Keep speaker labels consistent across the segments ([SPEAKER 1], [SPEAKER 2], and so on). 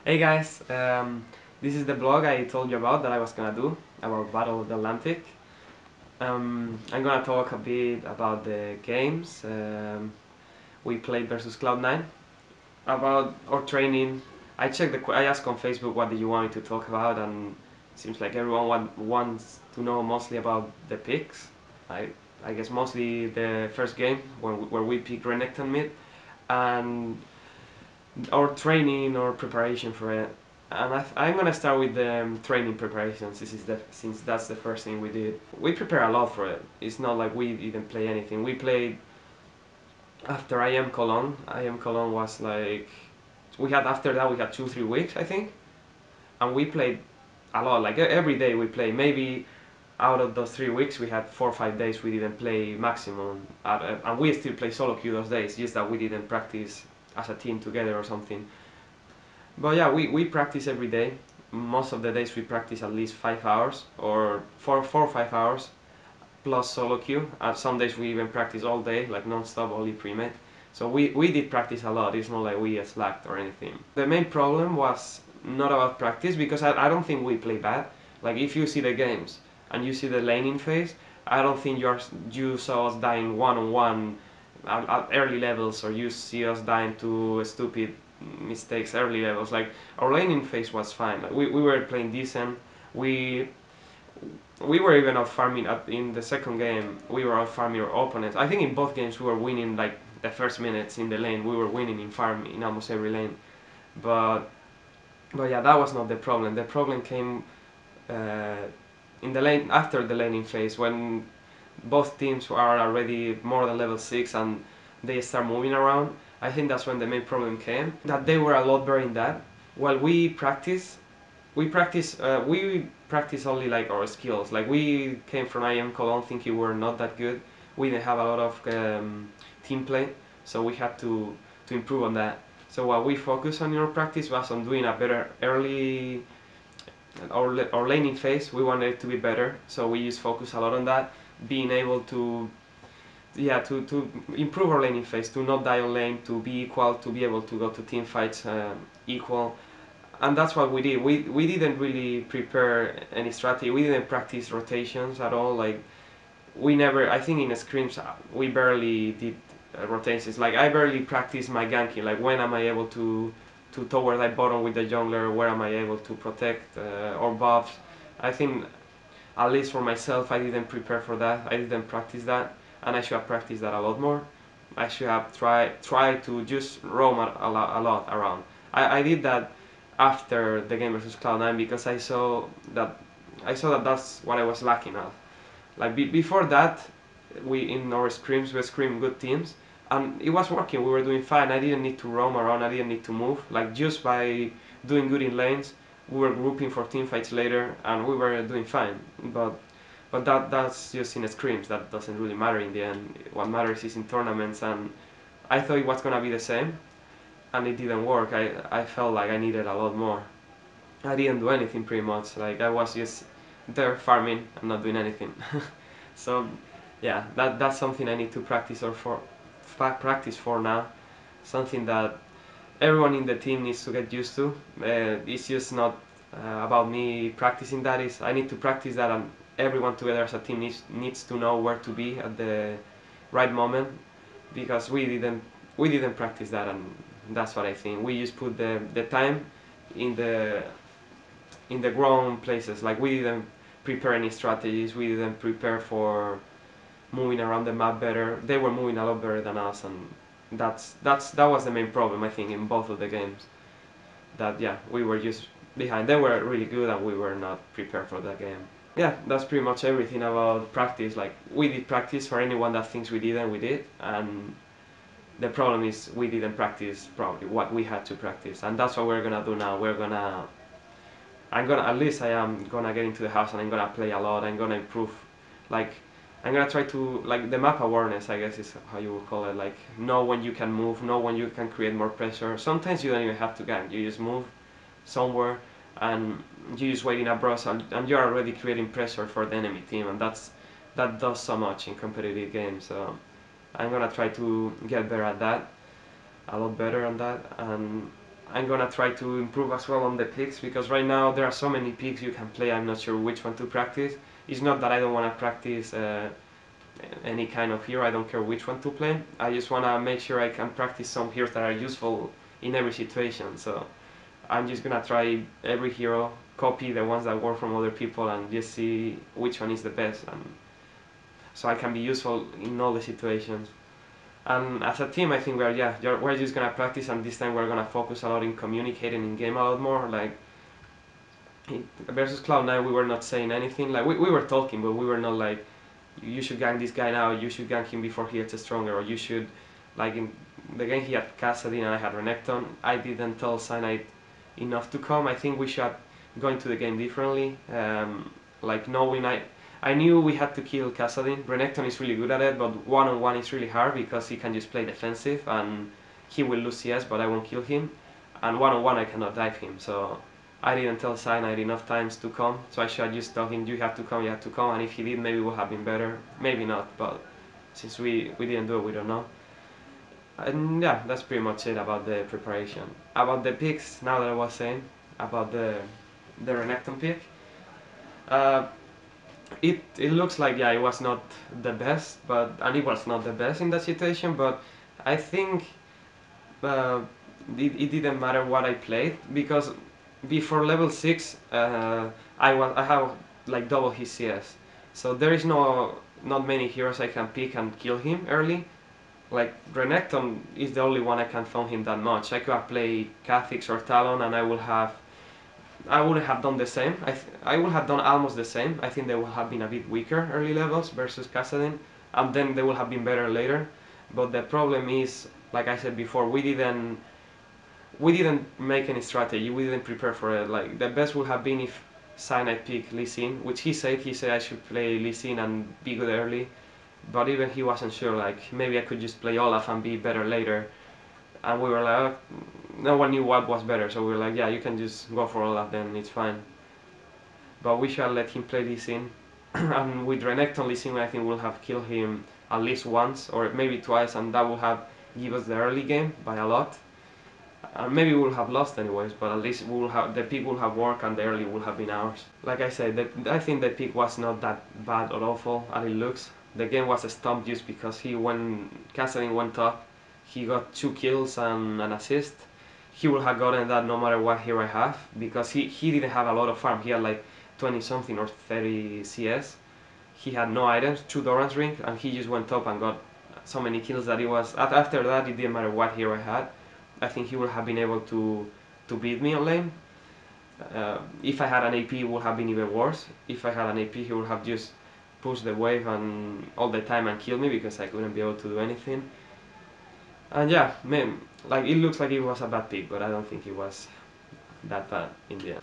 [SPEAKER 1] Hey guys, this is the blog I told you about that I was gonna do about Battle of the Atlantic. I'm gonna talk a bit about the games we played versus Cloud9, about our training. I asked on Facebook what did you want me to talk about, and it seems like everyone wants to know mostly about the picks. I, I guess mostly the first game where we picked Renekton mid, and our training or preparation for it. And I'm gonna start with the training preparations. Since that's the first thing we did. We prepare a lot for it. It's not like we didn't play anything. We played after IM Cologne. IM Cologne was like we had after that we had 2-3 weeks I think, and we played a lot. Like every day we play. Maybe out of those 3 weeks we had 4 or 5 days we didn't play maximum, and we still play solo queue those days. Just that we didn't practice as a team together or something. But yeah, we practice every day. Most of the days we practice at least 5 hours or 4 or 5 hours plus solo queue. Some days we even practice all day, like non-stop, only pre-med. So we did practice a lot. It's not like we slacked or anything. The main problem was not about practice, because I don't think we play bad. Like if you see the games and you see the laning phase, I don't think you saw us dying one-on-one at early levels, or you see us dying to stupid mistakes early levels. Like our laning phase was fine. Like we were playing decent. We we were even out farming in the second game. We were out farming our opponents. I think in both games we were winning. Like the first minutes in the lane, we were winning in farm in almost every lane. But but yeah, that was not the problem. The problem came uh, in the lane after the laning phase, when both teams are already more than level 6 and they start moving around. I think that's when the main problem came. That they were a lot better in that. While we practice only like our skills. Like we came from IM Cologne thinking we were not that good. We didn't have a lot of team play, so we had to improve on that. So what we focused on in our practice was on doing a better early our laning phase. We wanted it to be better, so we just focus a lot on that, being able to to improve our laning phase, to not die on lane, to be equal, to be able to go to team fights equal. And that's what we did. We didn't really prepare any strategy. We didn't practice rotations at all. Like we never, I think in scrims we barely did rotations. Like I barely practiced my ganking. Like when am I able to tower that bottom with the jungler? Where am I able to protect or buffs? I think at least for myself, I didn't prepare for that. I didn't practice that, and I should have practiced that a lot more. I should have tried to just roam a lot around. I did that after the game versus Cloud9, because I saw that that's what I was lacking of. Like before that, we in our scrims we screamed good teams, and it was working. We were doing fine. I didn't need to roam around. I didn't need to move. Like just by doing good in lanes, we were grouping for team fights later, and we were doing fine. But that's just in scrims. That doesn't really matter in the end. What matters is in tournaments, and I thought it was gonna be the same, and it didn't work. I felt like I needed a lot more. I didn't do anything pretty much. Like I was just there farming and not doing anything. So yeah, that's something I need to practice for now. Something that everyone in the team needs to get used to. It's just not about me practicing that. Is I need to practice that, and everyone together as a team needs to know where to be at the right moment, because we didn't practice that, and that's what I think. We just put the time in the wrong places. Like we didn't prepare any strategies. We didn't prepare for moving around the map better. They were moving a lot better than us, and that was the main problem I think in both of the games. That yeah, we were just behind. They were really good, and we were not prepared for that game. Yeah, that's pretty much everything about practice. Like we did practice. For anyone that thinks we didn't, we did, and the problem is we didn't practice probably what we had to practice, and that's what we're gonna do now. At least I am gonna get into the house and I'm gonna play a lot. I'm gonna improve. Like I'm gonna try to, like, the map awareness, I guess is how you would call it. Like know when you can move, know when you can create more pressure. Sometimes you don't even have to gank. You just move somewhere and you just wait in a brush, and you're already creating pressure for the enemy team, and that does so much in competitive games. So I'm gonna try to get better at that, a lot better on that, and I'm gonna try to improve as well on the picks, because right now there are so many picks you can play. I'm not sure which one to practice. It's not that I don't want to practice any kind of hero. I don't care which one to play. I just want to make sure I can practice some heroes that are useful in every situation. So I'm just gonna try every hero, copy the ones that work from other people, and just see which one is the best, and so I can be useful in all the situations. And as a team, I think we're just gonna practice, and this time we're gonna focus a lot in communicating in game a lot more. Like versus Cloud9, we were not saying anything. Like we were talking, but we were not like, you should gank this guy now, you should gank him before he gets stronger, or you should, like in the game he had Kassadin and I had Renekton. I didn't tell Cyanide enough to come. I think we should go into the game differently. Like knowing I knew we had to kill Kassadin. Renekton is really good at it, but one-on-one is really hard because he can just play defensive and he will lose CS, but I won't kill him. And one-on-one I cannot dive him, so I didn't tell Cyanide enough times to come, so I should just tell him, you have to come, and if he did, maybe it would have been better. Maybe not, but since we didn't do it, we don't know. And yeah, that's pretty much it about the preparation. About the picks, now that I was saying, about the Renekton pick, uh, it looks like, yeah, it was not the best, and it was not the best in that situation, but I think uh, it didn't matter what I played, because before level 6 I have like double his CS, so there is not many heroes I can pick and kill him early. Like Renekton is the only one I can thumb him that much. I could have played Kha'Zix or Talon and I wouldn't have done the same. I would have done almost the same. I think they would have been a bit weaker early levels versus Kassadin, and then they would have been better later. But the problem is, like I said before, we didn't make any strategy. We didn't prepare for it. Like the best would have been if Cyanide picked Lee Sin, which he said I should play Lee Sin and be good early. But even he wasn't sure. Like maybe I could just play Olaf and be better later. And we were like, oh, no one knew what was better, so we were like, yeah, you can just go for Olaf, then it's fine. But we shall let him play Lee Sin. And with Renekton Lee Sin, I think we'll have killed him at least once or maybe twice, and that will have give us the early game by a lot. Maybe we'll have lost anyways, but at least the pick will have worked and the early will have been ours. Like I said, I think the pick was not that bad or awful as it looks. The game was a stump just because when Kassadin went up, he got 2 kills and an assist. He would have gotten that no matter what hero I have, because he didn't have a lot of farm. He had like 20 something or 30 CS. He had no items, 2 Doran's ring, and he just went up and got so many kills that after that it didn't matter what hero I had. I think he would have been able to beat me on lane. If I had an AP, it would have been even worse. If I had an AP, he would have just pushed the wave and all the time and killed me because I couldn't be able to do anything. And yeah, man, like it looks like it was a bad pick, but I don't think it was that bad in the end.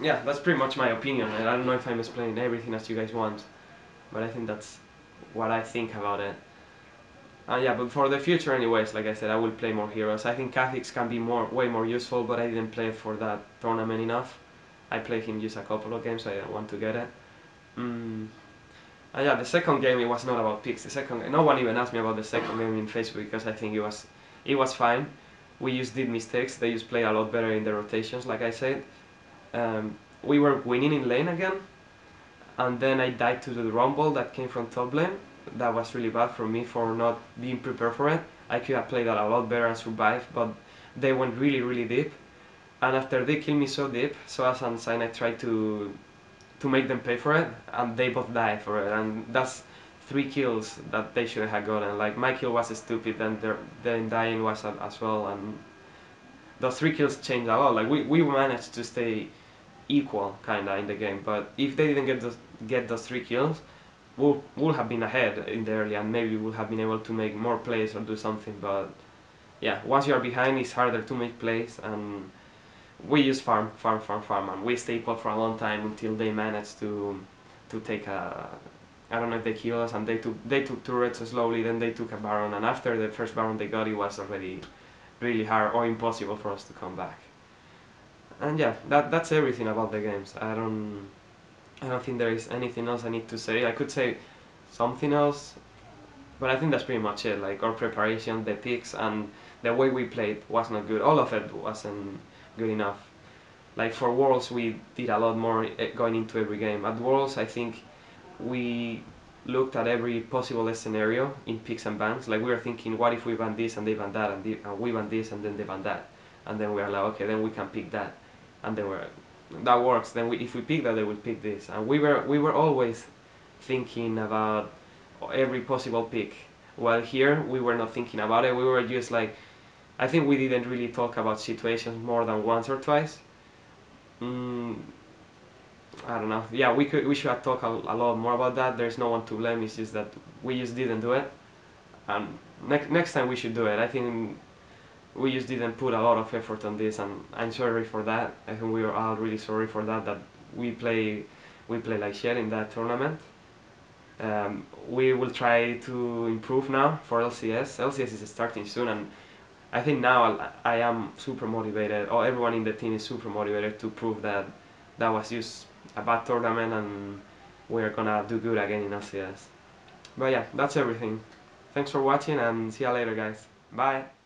[SPEAKER 1] Yeah, that's pretty much my opinion. I don't know if I'm explaining everything as you guys want, but I think that's what I think about it. Yeah, but for the future anyways, like I said, I will play more heroes. I think Kha'Zix can be way more useful, but I didn't play for that tournament enough. I played him just a couple of games, I didn't want to get it. And yeah, the second game, it was not about picks. No one even asked me about the second game in Facebook because I think it was fine. We just did mistakes. They just played a lot better in the rotations, like I said. We were winning in lane again, and then I died to the rumble that came from top lane. That was really bad for me for not being prepared for it. I could have played that a lot better and survived, but they went really deep. And after they killed me so deep, Soaz and Cyanide tried to make them pay for it, and they both died for it. And that's 3 kills that they should have gotten. Like my kill was stupid, and then dying was as well. And those 3 kills changed a lot. Like we managed to stay equal kinda in the game, but if they didn't get those 3 kills, we'll have been ahead in the early, and maybe we'll have been able to make more plays or do something. But yeah, once you are behind, it's harder to make plays, and we just farm, and we stay put for a long time until they managed to take a. I don't know if they killed us, and they took turrets slowly. Then they took a baron, and after the first baron they got, it was already really hard or impossible for us to come back. And yeah, that's everything about the games. I don't think there is anything else I need to say. I could say something else, but I think that's pretty much it. Like our preparation, the picks, and the way we played was not good. All of it wasn't good enough. Like for Worlds, we did a lot more going into every game. At Worlds, I think we looked at every possible scenario in picks and bans. Like we were thinking, what if we ban this and they ban that, and we ban this and then they ban that, and then we are like, okay, then we can pick that, and then we're that works. Then if we pick that, they will pick this, and we were always thinking about every possible pick. While here, we were not thinking about it. We were just like, I think we didn't really talk about situations more than once or twice. Mm, I don't know. Yeah, we should have talked a lot more about that. There's no one to blame. It's just that we just didn't do it. And next time we should do it. I think we just didn't put a lot of effort on this, and I'm sorry for that. I think we are all really sorry for that. That we play like shit in that tournament. We will try to improve now for LCS. LCS is starting soon, and I think now I am super motivated, or everyone in the team is super motivated to prove that that was just a bad tournament and we're gonna do good again in LCS. But yeah, that's everything. Thanks for watching and see you later, guys. Bye!